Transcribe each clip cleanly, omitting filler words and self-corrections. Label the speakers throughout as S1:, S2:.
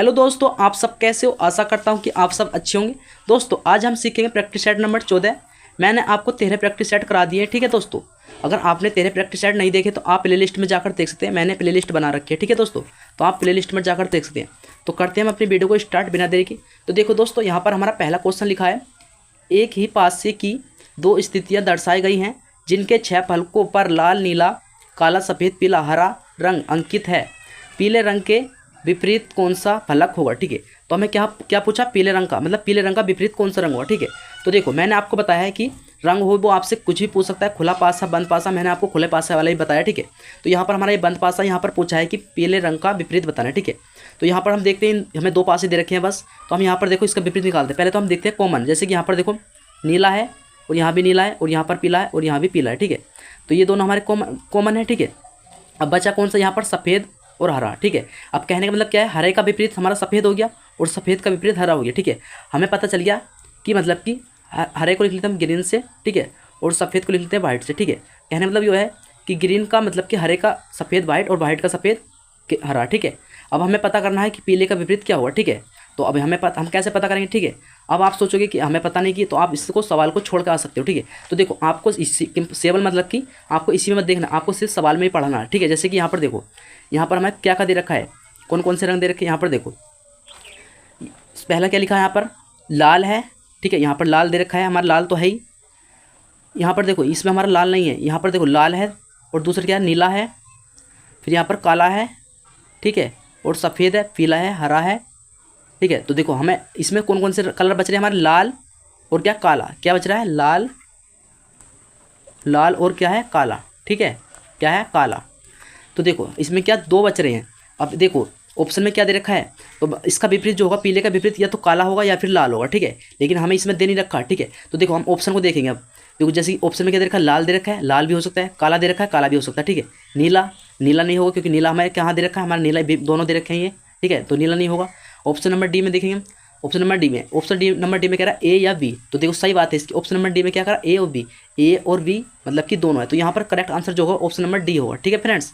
S1: Hello दोस्तों, आप सब कैसे हो। आशा करता हूँ कि आप सब अच्छे होंगे। दोस्तों आज हम सीखेंगे प्रैक्टिस सेट नंबर 14। मैंने आपको 13 प्रैक्टिस सेट करा दिए हैं। ठीक है दोस्तों, अगर आपने 13 प्रैक्टिस सेट नहीं देखे तो आप प्ले लिस्ट में जाकर देख सकते हैं। मैंने प्ले लिस्ट बना रखी है। ठीक है दोस्तों, तो आप प्ले लिस्ट में जाकर देख सकते हैं। तो करते हैं हम अपनी वीडियो को स्टार्ट बिना देरी के। तो देखो दोस्तों, यहाँ पर हमारा पहला क्वेश्चन लिखा है, एक ही पासे की दो स्थितियाँ दर्शाई गई हैं जिनके 6 फलकों पर लाल, नीला, काला, सफ़ेद, पीला, हरा रंग अंकित है। पीले रंग के विपरीत कौन सा फलक होगा। ठीक है, तो हमें क्या क्या पूछा, पीले रंग का, मतलब पीले रंग का विपरीत कौन सा रंग होगा। ठीक है, तो देखो मैंने आपको बताया है कि रंग हो वो आपसे कुछ भी पूछ सकता है, खुला पासा, बंद पासा। मैंने आपको खुले पासा वाला ही बताया। ठीक है, तो यहाँ पर हमारा ये बंद पासा यहाँ पर पूछा है कि पीले रंग का विपरीत बताना है। ठीक है, तो यहाँ पर हम देखते हैं, हमें दो पासे दे रखे हैं बस, तो हम यहाँ पर देखो इसका विपरीत निकालते हैं। पहले तो हम देखते हैं कॉमन, जैसे कि यहाँ पर देखो नीला है और यहाँ भी नीला है और यहाँ पर पीला है और यहाँ भी पीला है। ठीक है, तो ये दोनों हमारे कॉमन है। ठीक है, अब बचा कौन सा, यहाँ पर सफ़ेद और हरा। ठीक है, अब कहने का मतलब क्या है, हरे का विपरीत हमारा सफ़ेद हो गया और सफ़ेद का विपरीत हरा हो गया। ठीक है, हमें पता चल गया कि मतलब कि हरे को लिख लेते हैं हम ग्रीन से। ठीक है, और सफ़ेद को लिख लेते हैं वाइट से। ठीक है, कहने का मतलब ये है कि ग्रीन का मतलब कि हरे का सफ़ेद वाइट और वाइट का सफ़ेद हरा। ठीक है, अब हमें पता करना है कि पीले का विपरीत क्या होगा। ठीक है, तो अब हम कैसे पता करेंगे। ठीक है, अब आप सोचोगे कि हमें पता नहीं कि, तो आप इसको सवाल को छोड़ कर आ सकते हो। ठीक है, तो देखो आपको इसी सेवल मतलब कि आपको इसी में मत देखना, आपको सिर्फ सवाल में ही पढ़ना है। ठीक है, जैसे कि यहाँ पर देखो, यहाँ पर हमें क्या दे रखा है, कौन कौन से रंग दे रखे हैं। यहाँ पर देखो पहला क्या लिखा है, यहाँ पर लाल है। ठीक है, यहाँ पर लाल दे रखा है, हमारा लाल तो है ही। यहाँ पर देखो इसमें हमारा लाल नहीं है, यहाँ पर देखो लाल है और दूसरा क्या है, नीला है। फिर यहाँ पर काला है। ठीक है, और सफ़ेद है, पीला है, हरा है। ठीक है, तो देखो हमें इसमें कौन कौन से कलर बच रहे हैं, हमारे लाल और क्या काला, क्या बच रहा है, लाल और क्या है, काला। ठीक है, क्या है, काला। तो देखो इसमें क्या दो बच रहे हैं। अब देखो ऑप्शन में क्या दे रखा है, तो इसका विपरीत जो होगा, पीले का विपरीत या तो काला होगा या फिर लाल होगा। ठीक है, लेकिन हमें इसमें दे नहीं रखा। ठीक है, तो देखो हम ऑप्शन को देखेंगे। अब देखो जैसे ऑप्शन में क्या दे रखा है, लाल दे रखा है, लाल भी हो सकता है, काला दे रखा है, काला भी हो सकता है। ठीक है, नीला नहीं होगा, क्योंकि नीला हमारे कहाँ दे रखा है, हमारा नीला दोनों दे रखे हैं ये। ठीक है, तो नीला नहीं होगा। ऑप्शन नंबर डी में देखेंगे, ऑप्शन नंबर डी में कह रहा है ए या बी, तो देखो सही बात है इसकी। ऑप्शन नंबर डी में क्या करा, ए और बी मतलब कि दोनों है, तो यहाँ पर करेक्ट आंसर जो होगा ऑप्शन नंबर डी होगा। ठीक है फ्रेंड्स,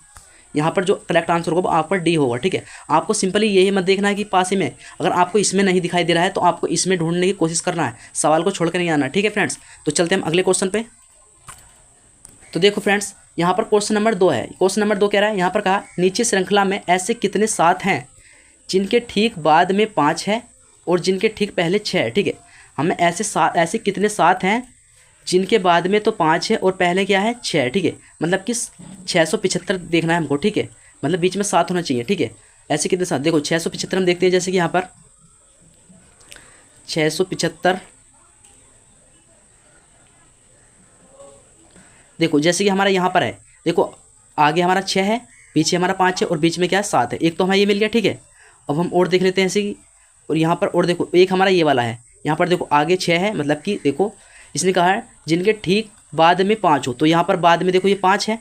S1: यहाँ पर जो करेक्ट आंसर होगा वो आप पर डी होगा। ठीक है, आपको सिंपली यही मत देखना है कि पासे में, अगर आपको इसमें नहीं दिखाई दे रहा है तो आपको इसमें ढूंढने की कोशिश करना है, सवाल को छोड़कर नहीं आना। ठीक है फ्रेंड्स, तो चलते हैं हम अगले क्वेश्चन पे। तो देखो फ्रेंड्स, यहाँ पर क्वेश्चन नंबर 2 है। क्वेश्चन नंबर 2 कह रहा है, यहाँ पर कहा, नीचे श्रृंखला में ऐसे कितने सात हैं जिनके ठीक बाद में 5 है और जिनके ठीक पहले 6 है। ठीक है, हमें ऐसे कितने सात हैं जिनके बाद में तो 5 है और पहले क्या है, 6 है। ठीक है, मतलब कि 675 देखना है हमको। ठीक है, मतलब बीच में 7 होना चाहिए। ठीक है, ऐसे कितने सात, देखो 675 हम देखते हैं, जैसे कि यहाँ पर 675, देखो जैसे कि हमारा यहाँ पर है, देखो आगे हमारा 6 है, पीछे हमारा 5 है और बीच में क्या है, 7 है। एक तो हमें ये मिल गया। ठीक है, अब हम और देख लेते हैं ऐसे कि, और यहाँ पर और देखो एक हमारा ये वाला है, यहाँ पर देखो आगे 6 है, मतलब कि देखो इसने कहा है जिनके ठीक बाद में 5 हो, तो यहाँ पर बाद में देखो ये 5 है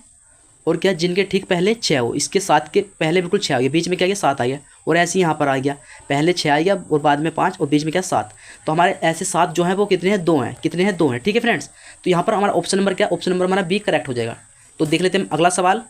S1: और क्या, जिनके ठीक पहले 6 हो, इसके 7 के पहले बिल्कुल 6 आ गया, बीच में क्या गया, 7 आ गया। और ऐसे ही यहाँ पर आ गया, पहले 6 आ गया और बाद में 5 और बीच में क्या, 7। तो हमारे ऐसे 7 जो हैं वो कितने हैं, 2 हैं। कितने हैं, 2 हैं। ठीक है फ्रेंड्स, तो यहाँ पर हमारा ऑप्शन नंबर क्या, ऑप्शन नंबर हमारा बी करेक्ट हो जाएगा। तो देख लेते हैं अगला सवाल।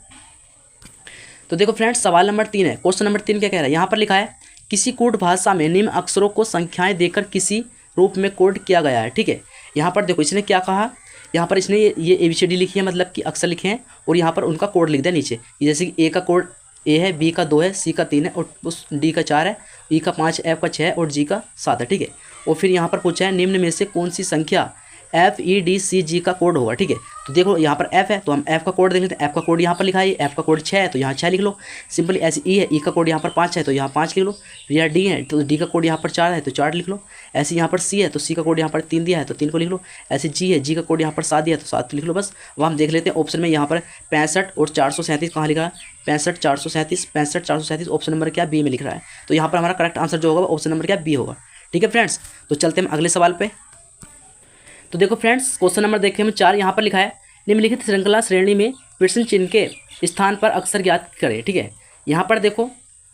S1: तो देखो फ्रेंड्स, सवाल नंबर 3 है। क्वेश्चन नंबर 3 क्या कह रहा है, यहाँ पर लिखा है, किसी कूट भाषा में निम्न अक्षरों को संख्याएं देकर किसी रूप में कोड किया गया है। ठीक है, यहाँ पर देखो इसने क्या कहा, यहाँ पर इसने ये ABCD लिखी है, मतलब कि अक्षर लिखे हैं और यहाँ पर उनका कोड लिख दिया नीचे। जैसे कि ए का कोड ए है, बी का 2 है, सी का 3 है और उस डी का 4 है, ई का 5, एफ का 6 है और जी का 7 है। ठीक है, और फिर यहाँ पर पूछा है, निम्न में से कौन सी संख्या FEDCG का कोड होगा। ठीक है, तो देखो यहाँ पर F है तो हम F का कोड देख लेते हैं। F का कोड यहाँ पर लिखा है, F का कोड 6 है तो यहाँ 6 लिख लो सिंपली। ऐसे E है, E का कोड यहाँ पर 5 है तो यहाँ 5 लिख लो। फिर यहाँ D है तो D का कोड यहाँ पर 4 है तो 4 लिख लो। ऐसे यहाँ पर C है तो C का कोड यहाँ पर 3 दिया है तो 3 को लिख लो। ऐसे G है, G का कोड यहाँ पर 7 दिया है तो 7 लिख लो बस। अब हम देख लेते हैं ऑप्शन में, यहाँ पर 65 और 437 कहाँ लिखा है, 65 437 ऑप्शन नंबर क्या, बी में लिख रहा है। तो यहाँ पर हमारा करेक्ट आंसर जो होगा ऑप्शन नंबर क्या, बी होगा। ठीक है फ्रेंड्स, तो चलते हैं अगले सवाल पे। तो देखो फ्रेंड्स, क्वेश्चन नंबर देखते हैं 4, यहाँ पर लिखा है, निम्नलिखित श्रृंखला श्रेणी में प्रश्न चिन्ह के स्थान पर अक्षर ज्ञात करें। ठीक है, यहाँ पर देखो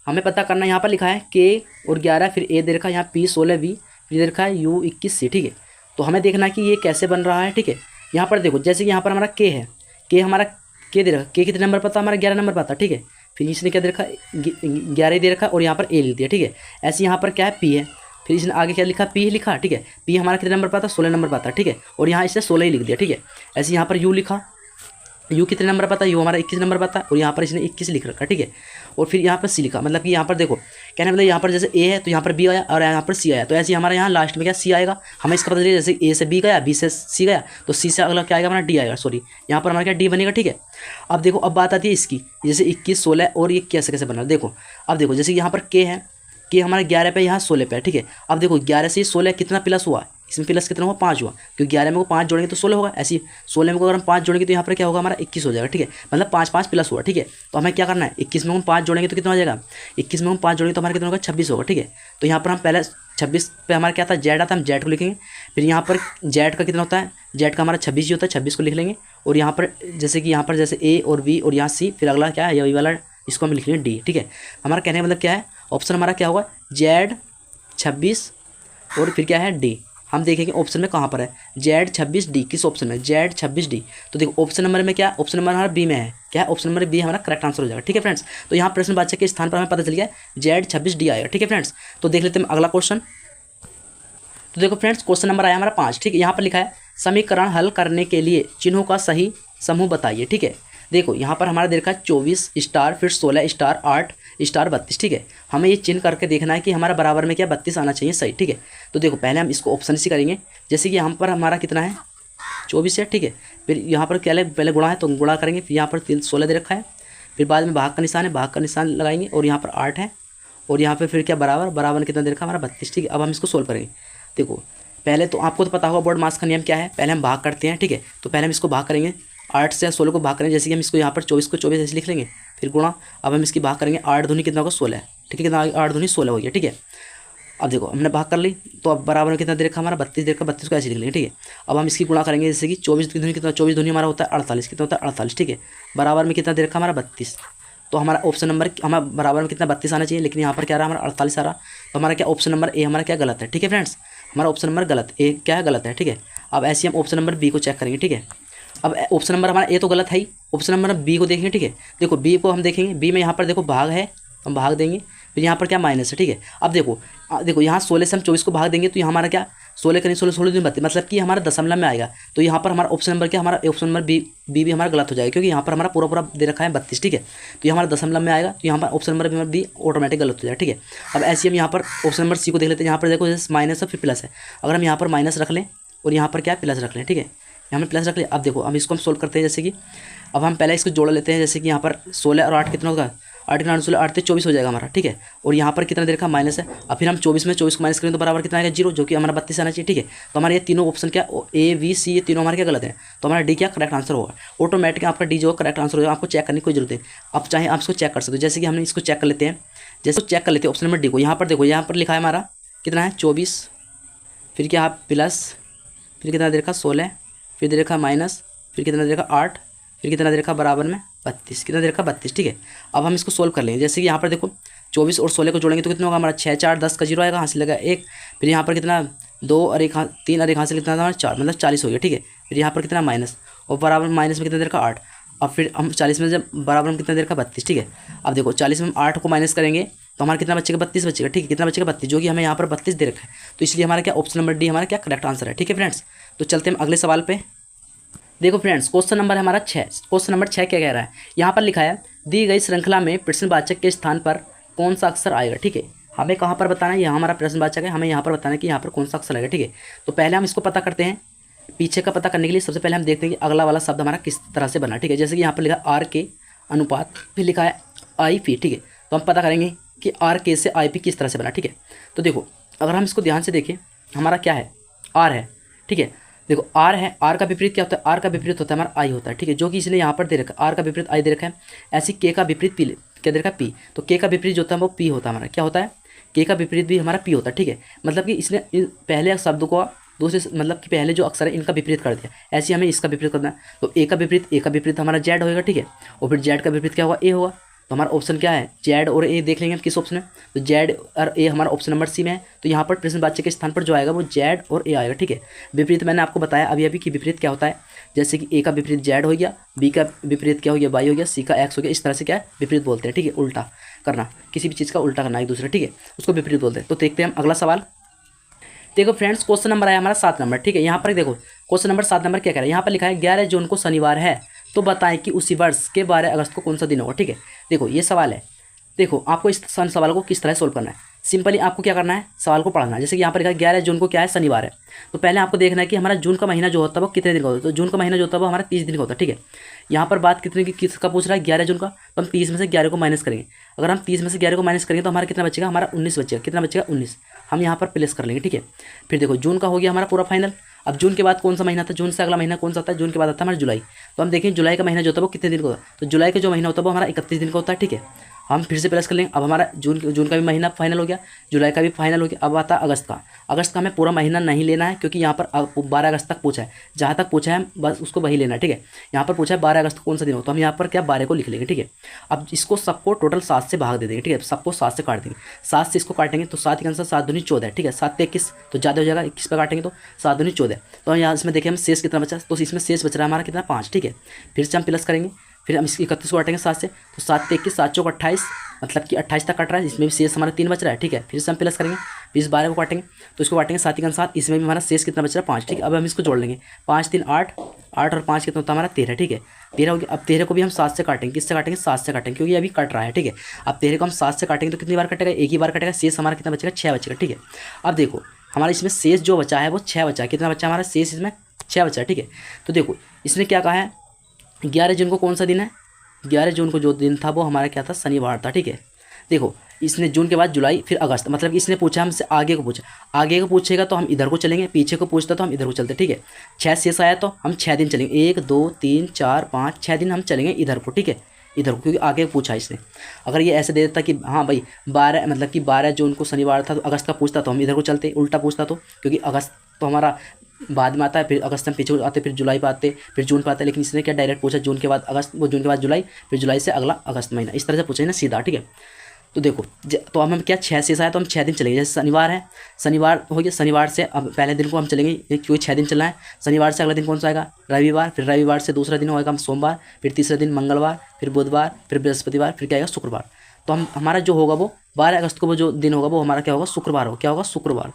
S1: हमें पता करना है, यहाँ पर लिखा है K और 11, फिर A दे रखा है, यहाँ P 16 V, फिर दे रखा है U 21 C। ठीक है, तो हमें देखना है कि ये कैसे बन रहा है। ठीक है, यहाँ पर देखो जैसे कि यहाँ पर हमारा K है, K हमारा K दे रखा, K कितने नंबर पता, हमारा 11 नंबर पता। ठीक है, फिर इसने क्या दे रखा है 11 दे रखा है और यहाँ पर ए लिख दिया, ठीक है। ऐसे यहाँ पर क्या है पी है, फिर इसने आगे क्या लिखा पी लिखा, ठीक है। पी हमारा कितने नंबर पर आता है 16 नंबर पर आता है, ठीक है। और यहाँ इसने 16 ही लिख दिया, ठीक है। ऐसे यहाँ पर यू लिखा, यू कितने नंबर पर आता है, यू हमारा 21 नंबर पर आता है और यहाँ पर इसने 21 लिख रखा, ठीक है। और फिर यहाँ पर सी लिखा, मतलब कि यहाँ पर देखो कहने मतलब यहाँ पर जैसे ए है तो यहाँ पर बी आया और यहाँ पर सी आया, तो ऐसे हमारा यहाँ लास्ट में क्या सी आएगा। हमें इसका पता चलिए जैसे ए से बी गया, बी से सी गया, तो सी से अगला क्या आएगा हमारा डी आएगा, सॉरी यहाँ पर हमारा क्या डी बनेगा, ठीक है। अब देखो अब बात आती है इसकी, जैसे 21 16 और ये कैसे कैसे बना, देखो अब देखो जैसे यहाँ पर के है, के हमारा 11 पे यहाँ 16 पे है, ठीक है। अब देखो 11 से 16 कितना प्लस हुआ, इसमें प्लस कितना हुआ 5 हुआ, क्योंकि 11 में को 5 जोड़ेंगे तो 16 होगा। ऐसे 16 में को अगर हम 5 जोड़ेंगे तो यहाँ पर क्या होगा हमारा 21 हो जाएगा, ठीक है। मतलब 5 5 प्लस हुआ, ठीक है। तो हमें क्या करना है 21 में हम 5 जोड़ेंगे तो कितना हो जाएगा, 21 में हम 5 जोड़ेंगे तो हमारा कितना होगा 26 होगा, ठीक है। तो यहाँ पर हम पहले 26 पे हमारा क्या था जेड आता है, हम जेड को लिखेंगे। फिर यहाँ पर जेड का कितना होता है, जेड का हमारा 26 ही होता है, 26 को लिख लेंगे। और यहाँ पर जैसे कि यहाँ पर जैसे ए और बी और यहाँ सी, फिर अगला क्या है ये वाला इसको हम लिख लेंगे डी, ठीक है। हमारा कहने का मतलब क्या है, ऑप्शन हमारा क्या होगा जेड 26 और फिर क्या है डी। हम देखेंगे ऑप्शन में कहाँ पर है जेड 26 डी, किस ऑप्शन में जेड 26 डी। तो देखो ऑप्शन नंबर में क्या, ऑप्शन नंबर हमारा बी में है, क्या है ऑप्शन नंबर बी हमारा करेक्ट आंसर हो जाएगा, ठीक है फ्रेंड्स। तो यहाँ प्रश्न वाचक के स्थान पर हमें पता चल गया जेड 26 डी आएगा, ठीक है फ्रेंड्स। तो देख लेते हैं अगला क्वेश्चन। तो देखो फ्रेंड्स क्वेश्चन नंबर आया हमारा 5, ठीक है। यहाँ पर लिखा है समीकरण हल करने के लिए चिन्हों का सही समूह बताइए, ठीक है। देखो यहाँ पर हमारा दे रखा है 24 स्टार फिर 16 स्टार 8 स्टार 32, ठीक है। हमें ये चिन्ह करके देखना है कि हमारा बराबर में क्या 32 आना चाहिए सही, ठीक है। तो देखो पहले हम इसको ऑप्शन से करेंगे, जैसे कि यहाँ पर हमारा कितना है 24 है, ठीक है। फिर यहाँ पर क्या पहले गुणा है तो गुणा करेंगे, फिर यहाँ पर 16 दे रखा है, फिर बाद में भाग का निशान है, भाग का निशान लगाएंगे और यहाँ पर 8 है और यहाँ पर फिर क्या बराबर, बराबर में कितना दे रखा है हमारा 32, ठीक है। अब हम इसको सोल्व करेंगे। देखो पहले तो आपको तो पता होगा बोर्ड मास का नियम क्या है, पहले हम भाग करते हैं, ठीक है। तो पहले हम इसको भाग करेंगे 8 से 16 को भाग करेंगे, जैसे कि हम इसको यहाँ पर 24 को 24 ऐसे लिख लेंगे, फिर गुणा। अब हम इसकी भाग करेंगे 8 दूनी कितना होगा 16, ठीक है। कितना 8 दूनी 16 हो गया, ठीक है। अब देखो हमने भाग कर ली, तो अब बराबर में कितना दे रखा हमारा 32 दे रखा, 32 को ऐसे लिख लेंगे, ठीक है। अब हम इसकी गुणा करेंगे, जैसे कि 24 की दूनी कितना, 24 दूनी हमारा होता है 48, कितना होता है 48, ठीक है। बराबर में कितना दे रखा हमारा 32, तो हमारा ऑप्शन नंबर हमारा बराबर में कितना 32 आना चाहिए, लेकिन यहाँ पर क्या रहा हमारा 48 आ रहा। तो हमारा क्या ऑप्शन नंबर ए हमारा क्या गलत है, ठीक है फ्रेंड्स। हमारा ऑप्शन नंबर गलत ए क्या है गलत है, ठीक है। अब ऐसे हम ऑप्शन नंबर बी को चेक करेंगे, ठीक है। अब ऑप्शन नंबर हमारा ए तो गलत है ही, ऑप्शन नंबर बी को देखेंगे, ठीक है। देखो बी को हम देखेंगे, बी में यहाँ पर देखो भाग है, हम भाग देंगे, फिर यहाँ पर क्या माइनस है, ठीक है। अब देखो यहाँ 16 से हम 24 को भाग देंगे तो यहाँ हमारा क्या 16 करेंगे 16 16 दिन 32, मतलब कि हमारा दशमलव में आएगा। तो यहाँ पर हमारा ऑप्शन नंबर क्या हमारा ऑप्शन नंबर बी भी हमारा गलत हो जाएगा, क्योंकि यहाँ पर हमारा पूरा पूरा दे रखा है 32, ठीक है। तो ये हमारा दशमलव में आएगा, तो यहाँ पर ऑप्शन नंबर बी ऑटोमेटिक गलत हो जाएगा, ठीक है। अब ऐसे हम यहाँ पर ऑप्शन नंबर सी को देख लेते हैं। यहाँ पर देखो जैसे माइनस है फिर प्लस है, अगर हम यहाँ पर माइनस रख लें और यहाँ पर क्या प्लस रख लें, ठीक है। यहाँ में प्लस रख लिया। अब देखो हम इसको हम सोल्व करते हैं, जैसे कि अब हम पहले इसको जोड़ लेते हैं, जैसे कि यहाँ पर 16 और 8 कितना होगा 8 9 16 8 से 24 हो जाएगा हमारा, ठीक है। और यहाँ पर कितना दे रखा माइनस है। अब फिर हम 24 में 24 को माइनस करें तो बराबर कितना आएगा 0, जो कि हमारा 32 आना चाहिए, ठीक है। तो हमारे ये तीनों ऑप्शन क्या ए बी सी ये तीनों हमारे क्या गलत है, तो हमारा डी क्या करेक्ट आंसर होगा। ऑटोमेटिक आपका डी जो करेक्ट आंसर होगा, आपको चेक करने की कोई जरूरत है। अब चाहे आप इसको चेक कर सकते हो, जैसे कि हमने इसको चेक कर लेते हैं, जैसे चेक कर लेते हैं ऑप्शन नंबर डी को। यहाँ पर देखो यहाँ पर लिखा है हमारा कितना है 24, फिर क्या प्लस, फिर कितना दे रखा 16, फिर दे रखा माइनस, फिर कितना दे रखा 8, फिर कितना दे रखा बराबर में 32, कितना दे रखा 32, ठीक है। अब हम इसको सोल्व कर लेंगे, जैसे कि यहाँ पर देखो 24 और 16 को जोड़ेंगे तो कितना होगा हमारा 6 4 10 का 0 आएगा, हासिल लगा 1, फिर यहाँ पर कितना 2 और 1 3 और 1 हासिल कितना हमारा 4, मतलब 40 हो गया, ठीक है। फिर यहाँ पर कितना माइनस और बराबर में माइनस में कितना दे रखा 8। अब फिर हम 40 में जब बराबर में कितना दे रखा 32, ठीक है। अब देखो 40 में हम 8 को माइनस करेंगे तो हमारा कितना बचेगा 32 बचेगा, ठीक है। कितना बचेगा 32, जो कि हमें यहाँ पर 32 दे रखा है, तो इसलिए हमारा क्या ऑप्शन नंबर डी हमारा क्या करेक्ट आंसर है, ठीक है फ्रेंड्स। तो चलते हैं अगले सवाल पे। देखो फ्रेंड्स क्वेश्चन नंबर है हमारा 6। क्वेश्चन नंबर 6 क्या कह रहा है, यहाँ पर लिखा है दी गई श्रृंखला में प्रश्नवाचक के स्थान पर कौन सा अक्षर आएगा, ठीक है। हमें कहाँ पर बताना है, यहाँ हमारा प्रश्नवाचक है, हमें यहाँ पर बताना है कि यहाँ पर कौन सा अक्षर आएगा, ठीक है। तो पहले हम इसको पता करते हैं। पीछे का पता करने के लिए सबसे पहले हम देखते हैं कि अगला वाला शब्द हमारा किस तरह से बना, ठीक है। जैसे कि यहाँ पर लिखा आर के अनुपात, फिर लिखा है आई पी, ठीक है। तो हम पता करेंगे कि आर के से आई पी किस तरह से बना, ठीक है। तो देखो अगर हम इसको ध्यान से देखें, हमारा क्या है आर है, ठीक है। देखो आर है, आर का विपरीत क्या होता है, आर का विपरीत होता है हमारा आई होता है, ठीक है। जो कि इसने यहाँ पर दे रखा है, आर का विपरीत आई दे रखा है। ऐसी के का विपरीत पी क्या दे रखा है पी, तो के का विपरीत जो होता है वो पी होता है हमारा, क्या होता है के का विपरीत भी हमारा पी होता है, ठीक है। मतलब कि इसने पहले शब्द को दूसरे मतलब कि पहले जो अक्षर है इनका विपरीत कर दिया, ऐसे हमें इसका विपरीत करना है। तो ए का विपरीत हमारा जेड होगा, ठीक है। और फिर जेड का विपरीत क्या होगा ए होगा। तो हमारा ऑप्शन क्या है जेड और ए, देख लेंगे हम किस ऑप्शन है। तो जेड और ए हमारा ऑप्शन नंबर सी में है, तो यहाँ पर प्रश्नवाचक के स्थान पर जो आएगा वो जेड और ए आएगा, ठीक है। विपरीत मैंने आपको बताया अभी अभी कि विपरीत क्या होता है, जैसे कि ए का विपरीत जेड हो गया, बी का विपरीत क्या हो गया वाई हो गया, सी का एक्स हो गया। इस तरह से क्या है विपरीत बोलते हैं, ठीक है, उल्टा करना, किसी भी चीज़ का उल्टा करना एक दूसरे, ठीक है, उसको विपरीत बोलते हैं। तो देखते हैं हम अगला सवाल। देखो फ्रेंड्स क्वेश्चन नंबर आया हमारा 7 नंबर, ठीक है। यहाँ पर देखो क्वेश्चन नंबर 7 नंबर क्या कह रहा है, यहाँ पर लिखा है 11 जून को शनिवार है, तो बताएं कि उसी वर्ष के 12 अगस्त को कौन सा दिन होगा, ठीक है। देखो ये सवाल है, देखो आपको इस सवाल को किस तरह सोल्व करना है। सिंपली आपको क्या करना है, सवाल को पढ़ना है। जैसे कि यहाँ पर लिखा है 11 जून को क्या है, शनिवार है, तो पहले आपको देखना है कि हमारा जून का महीना जो होता है वो कितने दिन का होता है। तो जून का महीना जो होता है वो हमारा 30 दिन का होता है, ठीक है। यहाँ पर बात कितने की किसका पूछ रहा है, 11 जून का, तो हम 30 में से 11 को माइनस करेंगे। अगर हम 30 में से 11 को माइनस करेंगे तो हमारा कितना बचेगा, हमारा 19 बचेगा। कितना बचेगा, 19। हम यहाँ पर प्लेस कर लेंगे, ठीक है। फिर देखो जून का हो गया हमारा पूरा फाइनल। अब जून के बाद कौन सा महीना था, जून से अगला महीना कौन सा आता है, जून के बाद आता है हमारा जुलाई। तो हम देखें जुलाई का महीना जो होता है वो कितने दिन का होता है, तो जुलाई का जो महीना होता है वो हमारा 31 दिन का होता है, ठीक है। हम फिर से प्लस कर लेंगे। अब हमारा जून का भी महीना फाइनल हो गया, जुलाई का भी फाइनल हो गया। अब आता है अगस्त का। अगस्त का हमें पूरा महीना नहीं लेना है, क्योंकि यहाँ पर 12 अगस्त तक पूछा है, जहाँ तक पूछा है बस उसको वही लेना है, ठीक है। यहाँ पर पूछा है 12 अगस्त को कौन सा दिन हो, तो हम यहाँ पर क्या 12 को लिख लेंगे, ठीक है। अब इसको सबको टोटल 7 से भाग दे देंगे, ठीक है, सबको 7 से काट देंगे। 7 से इसको काटेंगे तो 7 के आंसर 7 दूनी 14, ठीक है। 7 पे 21 तो ज़्यादा हो जाएगा, 21 पे काटेंगे तो 7 दूनी 14। तो हम यहाँ इसमें देखिए हम शेष कितना बचा, तो इसमें शेष बच रहा है हमारा कितना, 5, ठीक है। फिर से हम प्लस करेंगे, फिर हम इसकी 31 को काटेंगे 7 से, तो 7 पे 21, 7 चौक 28, मतलब कि 28 तक कट रहा है। इसमें भी शेष हमारा 3 बच रहा है, ठीक है। फिर से हम प्लस करेंगे, फिर इस 12 को काटेंगे तो इसको काटेंगे 7 के 7, इसमें भी हमारा शेष कितना बच रहा है, 5, ठीक है। अब हम इसको जोड़ लेंगे, 5 3 8, 8 और 5 कितना होता है हमारा 13, ठीक है। 13 हो गया। अब 13 को भी हम 7 से काटेंगे, किससे काटेंगे, 7 से काटेंगे, क्योंकि अभी कट रहा है, ठीक है। अब 13 को हम 7 से काटेंगे तो कितनी बार कटेगा, एक ही बार कटेगा। शेष हमारा कितना बचेगा, 6 बचेगा, ठीक है। अब देखो हमारा इसमें शेष जो बचा है वो 6 बचा है। कितना बचा हमारा शेष, इसमें 6 बचा है, ठीक है। तो देखो इसने क्या कहा है, 11 जून को कौन सा दिन है, 11 जून को जो दिन था वो हमारा क्या था, शनिवार था, ठीक है। देखो इसने जून के बाद जुलाई फिर अगस्त, मतलब इसने पूछा हमसे आगे को पूछा, आगे को पूछेगा तो हम इधर को चलेंगे, पीछे को पूछता तो हम इधर को चलते, ठीक है। 6 शेष आया तो हम 6 दिन चलेंगे, 1 2 3 4 5 6 दिन हम चलेंगे इधर को, ठीक है, इधर को, क्योंकि आगे पूछा इसने। अगर ये ऐसे दे देता कि हाँ भाई 12 मतलब कि 12 जून को शनिवार था तो अगस्त का पूछता तो हम इधर को चलते, उल्टा पूछता तो, क्योंकि अगस्त तो हमारा बाद में आता है, फिर अगस्त में पीछे आते, फिर जुलाई पे आते, फिर जून पे आते। लेकिन इसने क्या डायरेक्ट पूछा जून के बाद अगस्त, वो जून के बाद जुलाई, फिर जुलाई से अगला अगस्त महीना, इस तरह से पूछे ना सीधा, ठीक है। तो देखो तो अब हम क्या 6 शेष आया तो हम 6 दिन चलेंगे। जैसे शनिवार है, शनिवार हो गया, शनिवार से अब पहले दिन को हम चलेंगे क्योंकि 6 दिन चलना है। शनिवार से अगला दिन कौन सा आएगा, रविवार, फिर रविवार से दूसरा दिन होगा हम सोमवार, फिर तीसरा दिन मंगलवार, फिर बुधवार, फिर बृहस्पतिवार, फिर क्या आएगा शुक्रवार। तो हम हमारा जो होगा वो 12 अगस्त को वो जो दिन होगा वो हमारा क्या होगा, शुक्रवार होगा। क्या होगा, शुक्रवार,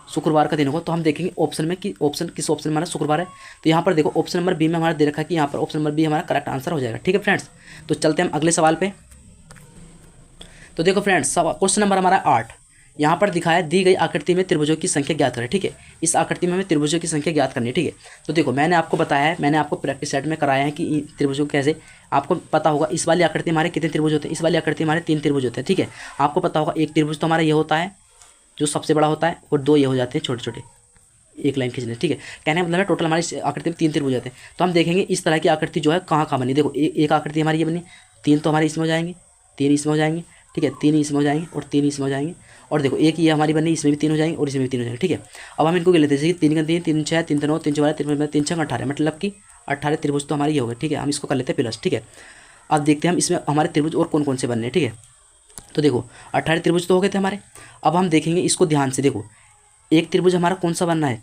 S1: शुक्रवार का दिन होगा। तो हम देखेंगे ऑप्शन में कि ऑप्शन किस ऑप्शन में हमारा शुक्रवार है। तो यहाँ पर देखो ऑप्शन नंबर बी में हमारा दे रखा है कि यहाँ पर ऑप्शन नंबर बी हमारा करेक्ट आंसर हो जाएगा, ठीक है फ्रेंड्स। तो चलते हैं हम अगले सवाल पे। तो देखो फ्रेंड्स क्वेश्चन नंबर हमारा 8, यहाँ पर दिखाया दी गई आकृति में त्रिभुजों की संख्या ज्ञात करें, ठीक है। इस आकृति में हमें त्रिभुजों की संख्या ज्ञात करनी है, ठीक है। तो देखो मैंने आपको बताया है, मैंने आपको प्रैक्टिस सेट में कराया है कि त्रिभुजों कैसे, आपको पता होगा इस वाली आकृति हमारे कितने त्रिभुज होते हैं, इस वाली आकृति हमारे 3 त्रिभुज होते हैं, ठीक है। आपको पता होगा एक त्रिभुज तो हमारा ये होता है जो सबसे बड़ा होता है, और 2 ये हो जाते हैं छोटे छोटे, एक लाइन खींचने, ठीक है। कहने का मतलब है टोटल हमारी आकृति में 3 त्रिभुज होते हैं। तो हम देखेंगे इस तरह की आकृति जो है कहाँ कहाँ बनी। देखो एक आकृति हमारी ये बनी, 3 तो हमारे इसमें हो जाएंगे, 3 इसमें हो जाएंगे, ठीक है, 3 इसमें हो जाएंगे और 3 इसमें हो जाएंगे। और देखो एक ये हमारी बनी, इसमें भी 3 हो जाएंगे और इसमें भी 3 हो जाएंगे, ठीक है। अब हम इनको गिन लेते हैं, जैसे 3 का 3, 3 6, 3 9, 3 12, 3 6 18, मतलब कि 18 त्रिभुज तो हमारे ये हो गए, ठीक है। हम इसको कर लेते हैं प्लस, ठीक है। अब देखते हैं हम इसमें हमारे त्रिभुज और कौन कौन से बनने हैं, ठीक है। तो देखो 18 त्रिभुज तो हो गए थे हमारे। अब हम देखेंगे इसको ध्यान से, देखो एक त्रिभुज हमारा कौन सा बनना है,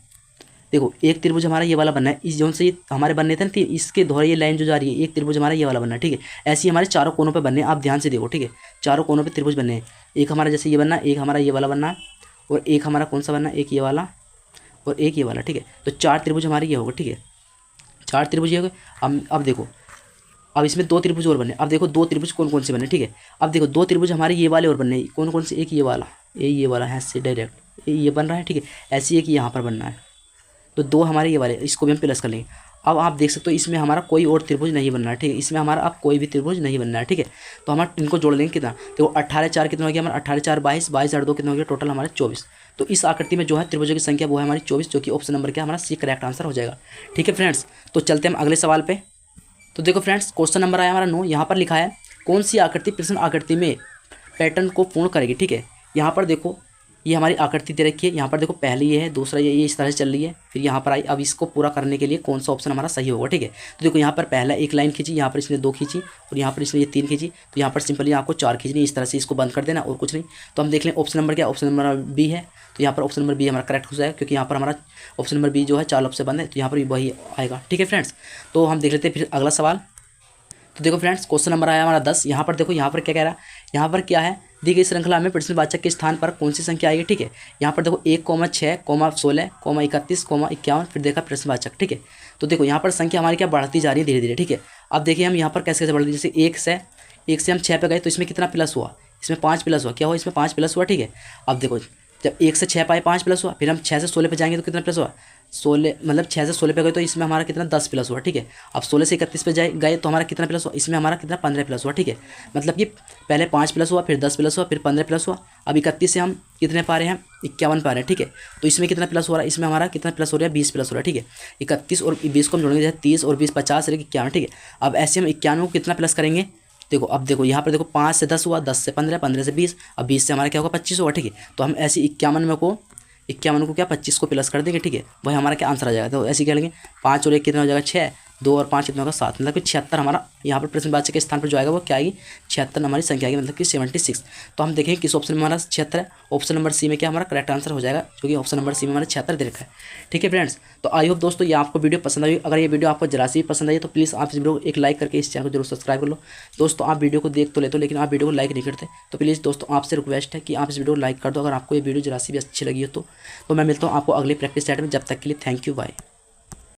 S1: देखो एक त्रिभुज हमारा ये वाला बनना है, इस जोन से ये हमारे बनने थे ना, इसके द्वारा ये लाइन जो जा रही है, एक त्रिभुज हमारा ये वाला बनना है, ठीक है। ऐसे ही हमारे चारों कोनों पे बनने हैं, आप ध्यान से देखो, ठीक है। चारों कोनों पे त्रिभुज बनने हैं, एक हमारा जैसे ये बनना है, एक हमारा ये वाला बनना है, और एक हमारा कौन सा बनना है, एक ये वाला और एक ये वाला, ठीक है। तो 4 त्रिभुज हमारे ये होगा, ठीक है, 4 त्रिभुज ये हो गए। अब देखो अब इसमें 2 त्रिभुज और बनने। अब देखो 2 त्रिभुज कौन कौन से बनने, ठीक है। अब देखो 2 त्रिभुज हमारे ये वाले और बनने, कौन कौन से, एक ये वाला, ये वाला है से डायरेक्ट ये बन रहा है, ठीक है। ऐसे एक यहाँ पर बनना है, तो 2 हमारे ये वाले, इसको भी हम प्लस कर लेंगे। अब आप देख सकते हो इसमें हमारा कोई और त्रिभुज नहीं बनना है, ठीक है। इसमें हमारा अब कोई भी त्रिभुज नहीं बनना है, ठीक है। तो हम इनको जोड़ लेंगे कितना, देखो 18 4 कितना हो गया हमारा, 18 4 22, 22 8 2 कितना हो गया, टोटल हमारे 24। तो इस आकृति में जो है त्रिभुजों की संख्या वो है हमारी 24, जो कि ऑप्शन नंबर क्या हमारा सी करेक्ट आंसर हो जाएगा, ठीक है फ्रेंड्स। तो चलते हैं हम अगले सवाल पे। तो देखो फ्रेंड्स क्वेश्चन नंबर आया हमारा 9, यहाँ पर लिखा है कौन सी आकृति प्रश्न आकृति में पैटर्न को पूर्ण करेगी, ठीक है। यहाँ पर देखो ये हमारी आकृति दे रखी है, यहाँ पर देखो पहले ये है, दूसरा ये इस तरह से चल रही है, फिर यहाँ पर आई। अब इसको पूरा करने के लिए कौन सा ऑप्शन हमारा सही होगा, ठीक है। तो देखो यहाँ पर पहला एक लाइन खींची, यहाँ पर इसने 2 खींची और यहाँ पर इसने ये 3 खींची, तो यहाँ पर सिंपली आपको 4 खींचनी, इस तरह से इसको बंद कर देना और कुछ नहीं। तो हम देख लें ऑप्शन नंबर क्या, ऑप्शन नंबर बी है। तो यहाँ पर ऑप्शन नंबर बी हमारा करेक्ट हो जाएगा, क्योंकि यहाँ पर हमारा ऑप्शन नंबर बी जो है 4 लफ्ज़ से बंद है, तो यहाँ पर भी वही आएगा। ठीक है फ्रेंड्स, तो हम देख लेते हैं फिर अगला सवाल। तो देखो फ्रेंड्स, क्वेश्चन नंबर आया हमारा 10। यहाँ पर देखो, यहाँ पर क्या कह रहा है, यहाँ पर क्या है, दी गई श्रृंखला में प्रश्नवाचक के स्थान पर कौन सी संख्या आएगी। ठीक है, यहाँ पर देखो 1,6, 16, 31, 51, फिर देखा प्रश्नवाचक। ठीक है, तो देखो यहाँ पर संख्या हमारी क्या बढ़ती जा रही है धीरे धीरे। ठीक है, अब देखिए हम यहाँ पर कैसे कैसे बढ़ती, जैसे एक से हम 6 पे गए तो इसमें कितना प्लस हुआ, इसमें 5 प्लस हुआ, क्या हुआ, इसमें 5 प्लस हुआ। ठीक है, अब देखो जब 1 से 6 पाए 5 प्लस हुआ, फिर हम 6 से 16 पे जाएंगे तो कितना प्लस हुआ, 16, मतलब 6 से 16 पे गए तो इसमें हमारा कितना 10 प्लस हुआ। ठीक है, अब 16 से 31 पे गए तो हमारा कितना प्लस हुआ, इसमें हमारा कितना 15 प्लस हुआ। ठीक है, मतलब कि पहले 5 प्लस हुआ, फिर 10 प्लस हुआ, फिर 15 प्लस हुआ। अब 31 से हम कितने पा रहे हैं, 51 पा रहे हैं। ठीक है, तो इसमें कितना प्लस हो रहा है, इसमें हमारा कितना प्लस हो रहा है, 20 प्लस हो रहा है। ठीक है, 31 और 20 को हम जोड़ेंगे, जैसे 30 और 20 50 और 51। ठीक है, अब ऐसे हम 91 को कितना प्लस करेंगे, देखो अब देखो यहाँ पर देखो 5 से 10 हुआ, 10 से 15, 15 से 20, अब 20 से हमारा क्या होगा 25 होगा। ठीक है, तो हम ऐसे 51 को क्या 25 को प्लस कर देंगे। ठीक है, वही हमारा क्या आंसर आ जाएगा। तो ऐसे क्या लेंगे, 5 और 1 कितना हो जाएगा 6, 2 और 5 कितना होगा 7, मतलब कि 76 हमारा यहाँ पर प्रश्नवाचक के स्थान पर जो आएगा वो क्या आएगी, 76 हमारी संख्या आएगी, मतलब कि 76। तो हम देखेंगे किस ऑप्शन में हमारा 76 है। ऑप्शन नंबर सी में क्या हमारा करेक्ट आंसर हो जाएगा, क्योंकि ऑप्शन नंबर सी में हमारा 76 दे रखा है। ठीक है फ्रेंड्स, तो आई होप दोस्तों ये आपको वीडियो पसंद आई। अगर ये वीडियो आपको जरा सी पसंद आई तो प्लीज़ आप इस वीडियो को एक लाइक करके इस चैनल को जरूर सब्सक्राइब कर लो। दोस्तों आप वीडियो को देख तो लेते हो, लेकिन आप वीडियो को लाइक नहीं करते, तो प्लीज़ दोस्तों आपसे रिक्वेस्ट है कि आप इस वीडियो को लाइक कर दो, अगर आपको ये वीडियो जरा सी भी अच्छी लगी हो तो मैं मिलता हूँ आपको अगले प्रैक्टिस सेट में। जब तक के लिए थैंक यू, बाय।